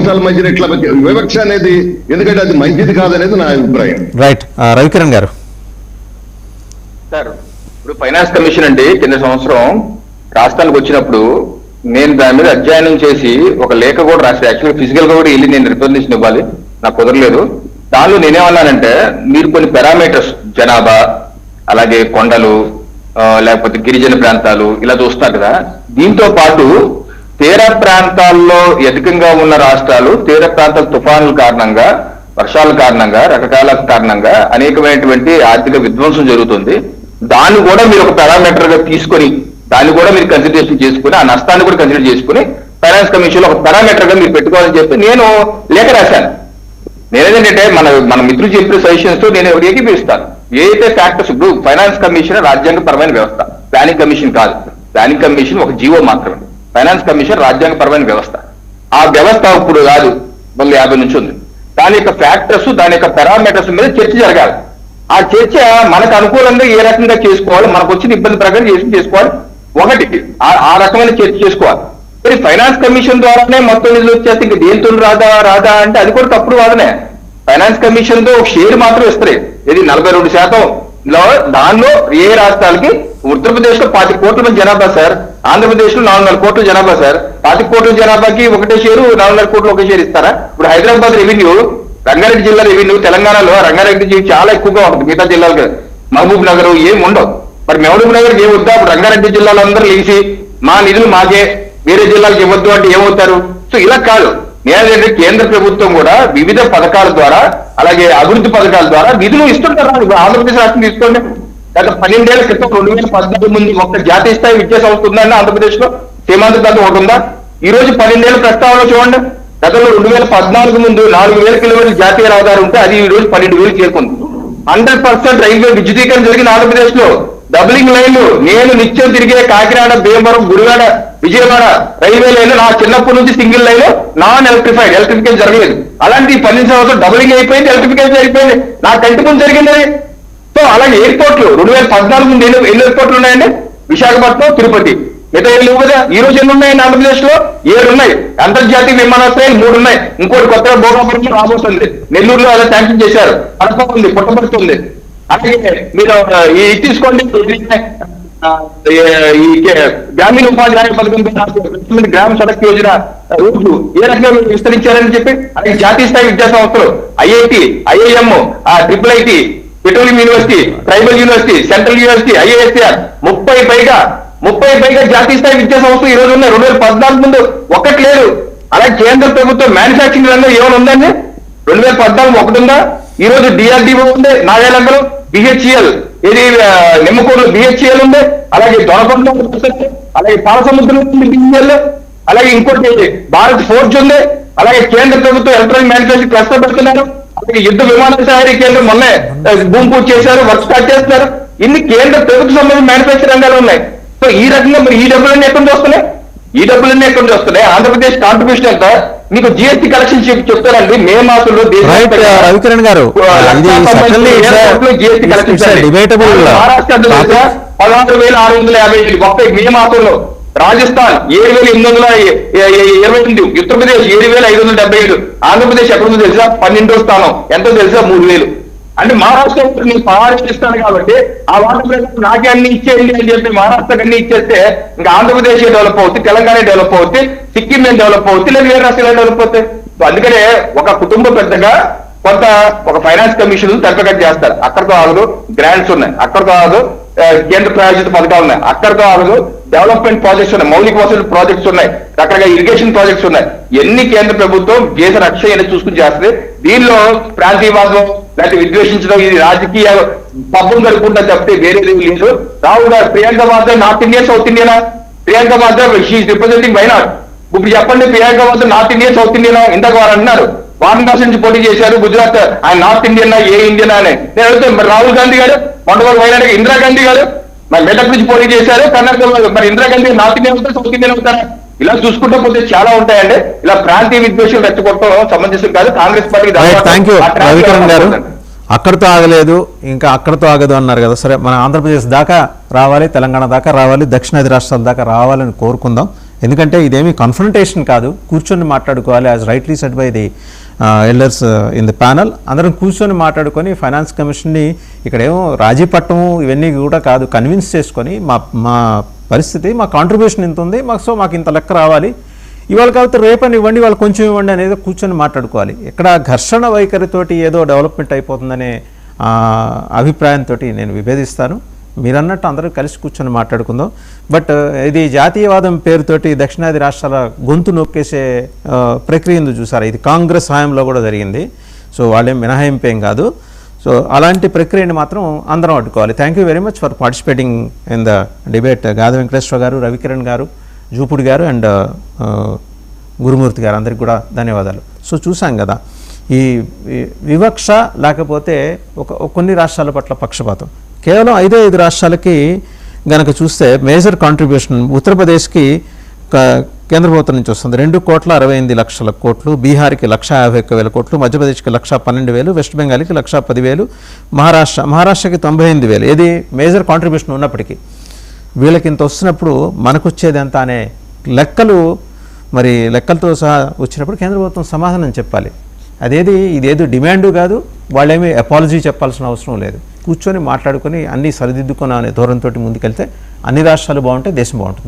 రాష్ట్రాల మధ్య ఇట్లా వివక్ష అనేది, ఎందుకంటే అది మంచిది కాదనేది నా అభిప్రాయం. రైట్. రవికిరణ్ గారు. సార్, ఇప్పుడు ఫైనాన్స్ కమిషన్ అండి కింద సంవత్సరం రాష్ట్రానికి వచ్చినప్పుడు నేను దాని మీద అధ్యయనం చేసి ఒక లేఖ కూడా రాసి, యాక్చువల్గా ఫిజికల్ గా కూడా వెళ్ళి నేను రిప్రజెంటేషన్ ఇవ్వాలి, నాకు కుదరలేదు. దానిలో నేనేమన్నానంటే, మీరు కొన్ని పారామీటర్స్, జనాభా, అలాగే కొండలు, లేకపోతే గిరిజన ప్రాంతాలు ఇలా చూస్తారు కదా, దీంతో పాటు తీర ప్రాంతాల్లో అధికంగా ఉన్న రాష్ట్రాలు, తీర ప్రాంతాల తుఫానుల కారణంగా, వర్షాల కారణంగా, రకరకాల కారణంగా అనేకమైనటువంటి ఆర్థిక విధ్వంసం జరుగుతుంది. దాన్ని కూడా మీరు ఒక పారామీటర్ గా తీసుకొని, దాన్ని కూడా మీరు కన్సిడరేషన్ చేసుకుని, ఆ నష్టాన్ని కూడా కన్సిడర్ చేసుకుని ఫైనాన్స్ కమిషన్ లో ఒక పారామీటర్ గా మీరు పెట్టుకోవాలని చెప్పి నేను లేఖ రాశాను. నేనేంటంటే మన మిత్రులు చెప్పిన సజెషన్స్ తో నేను ఏకీపిస్తాను. ఏదైతే ఫ్యాక్టర్స్, ఇప్పుడు ఫైనాన్స్ కమిషన్ రాజ్యాంగపరమైన వ్యవస్థ, ప్లానింగ్ కమిషన్ కాదు. ప్లానింగ్ కమిషన్ ఒక జీవో మాత్రమే. ఫైనాన్స్ కమిషన్ రాజ్యాంగపరమైన వ్యవస్థ. ఆ వ్యవస్థ ఇప్పుడు కాదు, 50 నుంచి ఉంది. దాని యొక్క ఫ్యాక్టర్స్, దాని యొక్క పారామీటర్స్ మీద చర్చ జరగాలి. ఆ చర్చ మనకు అనుకూలంగా ఏ రకంగా చేసుకోవాలి, మనకు వచ్చిన ఇబ్బంది ప్రకారం చేసుకోవాలి. ఒకటి ఆ రకమైన చర్చ చేసుకోవాలి. మరి ఫైనాన్స్ కమిషన్ ద్వారానే మొత్తం నిధులు వచ్చేస్తే ఇంక దేంతో రాదా అంటే అది కూడా తప్పుడు వాదనే. ఫైనాన్స్ కమిషన్ తో ఒక షేర్ మాత్రం ఇస్తారు. ఇది 42% దానిలో ఏ రాష్ట్రాలకి, ఉత్తరప్రదేశ్ లో 25 కోట్ల మంది జనాభా సార్, ఆంధ్రప్రదేశ్ లో 4 కోట్ల జనాభా సార్. 25 కోట్ల జనాభాకి ఒకటే షేరు, 4 కోట్లు ఒకే షేర్ ఇస్తారా? ఇప్పుడు హైదరాబాద్ రెవెన్యూ, రంగారెడ్డి జిల్లా రెవెన్యూ, తెలంగాణలో రంగారెడ్డి చాలా ఎక్కువగా ఉంటుంది మిగతా జిల్లాలకు. మహబూబ్ నగర్ ఏం ఉండవు. మరి మహబూబ్ నగర్ ఏం వద్దా? ఇప్పుడు రంగారెడ్డి జిల్లాలో అందరూ లేచి మా నిధులు మాకే, వేరే జిల్లాలకు ఇవ్వద్దు అంటే ఏమవుతారు? సో ఇలా కాదు. నేనంటే కేంద్ర ప్రభుత్వం కూడా వివిధ పథకాల ద్వారా, అలాగే అభివృద్ధి పథకాల ద్వారా నిధులు ఇస్తుంటారు. ఇప్పుడు ఆంధ్రప్రదేశ్ రాష్ట్రం తీసుకోండి, గత 12 ఏళ్ల క్రితం 2014 ముందు ఒక జాతీయ స్థాయి విద్యా సంస్థ ఉందండి ఆంధ్రప్రదేశ్ లో, సీమాంధ్ర ప్రాంతం ఒకటి ఉందా? ఈ రోజు 12 ఏళ్ల ప్రస్తావనలో చూడండి, గతంలో 2014 ముందు 4000 కిలోమీటర్ల జాతీయ రహదారి ఉంటే అది ఈ రోజు 12,000 చేరుకుంది. 100% రైల్వే విద్యుదీకరణ జరిగింది ఆంధ్రప్రదేశ్ లో. డబులింగ్ లైన్లు, నేను నిత్యం తిరిగే కాకినాడ, భీమవరం, గుడివాడ, విజయవాడ రైల్వే లైన్ నా చిన్నప్పటి నుంచి single line, non electrified, electrification జరగలేదు. అలాంటి 12 సంవత్సరాలు డబులింగ్ అయిపోయింది, ఎలక్ట్రిఫికేషన్ అయిపోయింది, నా కంటి ముందు జరిగింది. సో అలాగే ఎయిర్పోర్ట్లు 2014 ముందు ఎన్ని ఎయిర్పోర్ట్లు ఉన్నాయండి? విశాఖపట్నం, తిరుపతి. మిగతా ఏళ్ళు కదా. ఈ రోజు ఎన్ని ఉన్నాయండి ఆంధ్రప్రదేశ్ లో? 7 ఉన్నాయి. అంతర్జాతీయ విమానాశ్రయాలు 3 ఉన్నాయి. ఇంకోటి కొత్తగా భోగాపురం రాబోతుంది. నెల్లూరులో అలా శాంక్షన్ చేశారు. కడప ఉంది, పుట్టపర్తి ఉంది. అలాగే మీరు ఈ తీసుకోండి, ఈ గ్రామీణ ఉపాధి హామీ పథకం, గ్రామ సడక్ యోజన రూట్లు ఏ రకంగా విస్తరించారని చెప్పి, అలాగే జాతీయ స్థాయి విద్యా సంస్థలు, IIT, IIM, IIIT, petroleum university, tribal university, central university, IISR 30 పైగా జాతీయ స్థాయి విద్యా సంస్థలు ఈ రోజు ఉన్నాయి. 2014 ముందు ఒక్కటి లేదు. అలాగే కేంద్ర ప్రభుత్వం మ్యానుఫాక్చరింగ్ రంగం ఏమైనా ఉందండి? 2014 ఒకటి ఉందా? ఈ రోజు DRDO ఉంది, నాగాలంకలో BHEL, ఇది నిమ్మకూరులో BHEL ఉంది, అలాగే దొనకొండలో, అలాగే పాలసముద్రం ఉంది BHEL, అలాగే ఇంకోటి భారత్ ఫోర్జ్ ఉంది. అలాగే కేంద్ర ప్రభుత్వం ఎలక్ట్రానిక్ మ్యానుఫాక్చరింగ్ క్లస్టర్ పెడుతున్నారు. అలాగే యుద్ధ విమాన తయారీ కేంద్రం మొన్నే భూమి పూజ చేశారు, వర్క్ స్టార్ట్ చేస్తున్నారు. ఇన్ని కేంద్ర ప్రభుత్వ సంబంధించిన మ్యానుఫాక్చరింగ్ రంగాలు ఉన్నాయి. సో ఈ రకంగా మరి ఈ డబ్బులన్నీ ఎక్కడి నుంచి వస్తున్నాయి? ఆంధ్రప్రదేశ్ కాంట్రిబ్యూషన్ ఎంత? మీకు GST కలెక్షన్ చెప్తారండి. మే మాసంలో రవికిరణ్ గారు, GST కలెక్షన్ మహారాష్ట్ర 16,650 ఒక్క మే మాసంలో, రాజస్థాన్ 7,828, ఉత్తరప్రదేశ్ 7,575, ఆంధ్రప్రదేశ్ ఎక్కడ ఉందో తెలుసా? 12వ స్థానం. ఎంతో తెలుసా? 3,000. అంటే మహారాష్ట్ర నేను ఇస్తాను కాబట్టి ఆ వాటర్ ప్రకారం నాకే అన్ని ఇచ్చేయండి అని చెప్పి మహారాష్ట్రకి అన్ని ఇచ్చేస్తే ఇంకా ఆంధ్రప్రదేశ్ డెవలప్ అవుతుంది, తెలంగాణ డెవలప్ అవుతుంది, సిక్కిం డెవలప్ అవుతుంది, లేదా వేరే రాష్ట్రాలు డెవలప్ అవుతాయి. అందుకనే ఒక కుటుంబ పెద్దగా కొంత ఒక ఫైనాన్స్ కమిషన్ తెరపకట్ చేస్తారు. అక్కడితో ఆగదు. గ్రాంట్స్ ఉన్నాయి, అక్కడితో ఆగదు. కేంద్ర ప్రాయోజిత పథకాలు ఉన్నాయి, అక్కడితో ఆగదు. డెవలప్మెంట్ ప్రాజెక్ట్స్ ఉన్నాయి, మౌలిక వసతుల ప్రాజెక్ట్స్ ఉన్నాయి, రకరకాల ఇరిగేషన్ ప్రాజెక్ట్స్ ఉన్నాయి. ఎన్ని కేంద్ర ప్రభుత్వం దేశ రక్షణ అనేది చూసుకుని చేస్తుంది. దీనిలో ప్రాంతీయవాదం లేకపోతే విద్వేషించడం, ఇది రాజకీయ పబ్బం కలుపుకుంటా తప్పితే వేరే లేదు. రాహుల్ గారు, Priyanka Vadra north India, south ఇండియనా? Priyanka Vadra she is representing Wayanad. ఇప్పుడు చెప్పండి, Priyanka Vadra north India, south ఇండియనా? ఇందాక వారు అంటున్నారు వారణాసి నుంచి పోటీ చేశారు గుజరాత్, ఆయన నార్త్ ఇండియన్ ఏ ఇండియన్ అని నేను అడుగుతాను. మరి రాహుల్ గాంధీ గారు మొట్టమొదటి వైనాడ్, ఇందిరాగాంధీ గారు మరి మెదక్ నుంచి పోటీ చేశారు కర్ణాటకలో. మరి ఇందిరాగాంధీ నార్త్ ఇండియన్ అవుతారు, సౌత్ ఇండియన్ అవుతారా? ఇలా చూసుకుంటూ పోతే చాలా ఉంటాయండి. ఇలా ప్రాంతీయ విద్వేషం రెచ్చగొట్టడం సమంజసం కాదు. కాంగ్రెస్ పార్టీకి అక్కడితో ఆగలేదు, ఇంకా అక్కడితో ఆగదు అన్నారు కదా. సరే, మన ఆంధ్రప్రదేశ్ దాకా రావాలి, తెలంగాణ దాకా రావాలి, దక్షిణాది రాష్ట్రాల దాకా రావాలని కోరుకుందాం. ఎందుకంటే ఇదేమీ కన్ఫ్రంటేషన్ కాదు, కూర్చొని మాట్లాడుకోవాలి. As rightly said by the elders in the panel, అందరం కూర్చొని మాట్లాడుకొని ఫైనాన్స్ కమిషన్ని ఇక్కడేమో రాజీ పట్టము ఇవన్నీ కూడా కాదు, కన్విన్స్ చేసుకొని మా పరిస్థితి, మా కాంట్రిబ్యూషన్ ఇంత ఉంది, మాకు ఇంత లెక్క రావాలి, ఇవాళ కాబట్టి రేపని ఇవ్వండి, వాళ్ళు కొంచెం ఇవ్వండి అనేది కూర్చొని మాట్లాడుకోవాలి. ఇక్కడ ఘర్షణ వైఖరితోటి ఏదో డెవలప్మెంట్ అయిపోతుందనే అభిప్రాయంతో నేను విభేదిస్తాను. మీరన్నట్టు అందరూ కలిసి కూర్చొని మాట్లాడుకుందాం. బట్ ఇది జాతీయవాదం పేరుతోటి దక్షిణాది రాష్ట్రాల గొంతు నొక్కేసే ప్రక్రియ ఉంది చూసారా, ఇది కాంగ్రెస్ హయాంలో కూడా జరిగింది. సో వాళ్ళేం మినహాయింపేం కాదు. సో అలాంటి ప్రక్రియని మాత్రం అందరం అడ్డుకోవాలి. Thank you very much for participating in the debate. Gadi Venkateswara గారు, రవికిరణ్ గారు, జూపుడి గారు అండ్ గురుమూర్తి గారు, అందరికి కూడా ధన్యవాదాలు. సో చూసాం కదా ఈ వివక్ష లేకపోతే కొన్ని రాష్ట్రాల పట్ల పక్షపాతం. కేవలం 5 రాష్ట్రాలకి గనక చూస్తే మేజర్ కాంట్రిబ్యూషన్ ఉత్తరప్రదేశ్కి కేంద్ర ప్రభుత్వం నుంచి వస్తుంది 2,68,00,000 కోట్లు, బీహార్కి 1,51,000 కోట్లు, మధ్యప్రదేశ్కి 1,12,000, వెస్ట్ బెంగాల్కి 1,10,000, మహారాష్ట్రకి 98,000. ఏది మేజర్ కాంట్రిబ్యూషన్ ఉన్నప్పటికీ వీళ్ళకి ఇంత వస్తున్నప్పుడు మనకు వచ్చేది ఎంత అనే లెక్కలతో సహా వచ్చినప్పుడు కేంద్ర ప్రభుత్వం సమాధానం చెప్పాలి. ఇదేదో డిమాండు కాదు, వాళ్ళేమీ అపాలజీ చెప్పాల్సిన అవసరం లేదు. కూర్చొని మాట్లాడుకొని అన్నీ సరిదిద్దుకున్న అనే ధోరణితో ముందుకెళ్తే అన్ని రాష్ట్రాలు బాగుంటాయి, దేశం బాగుంటుంది.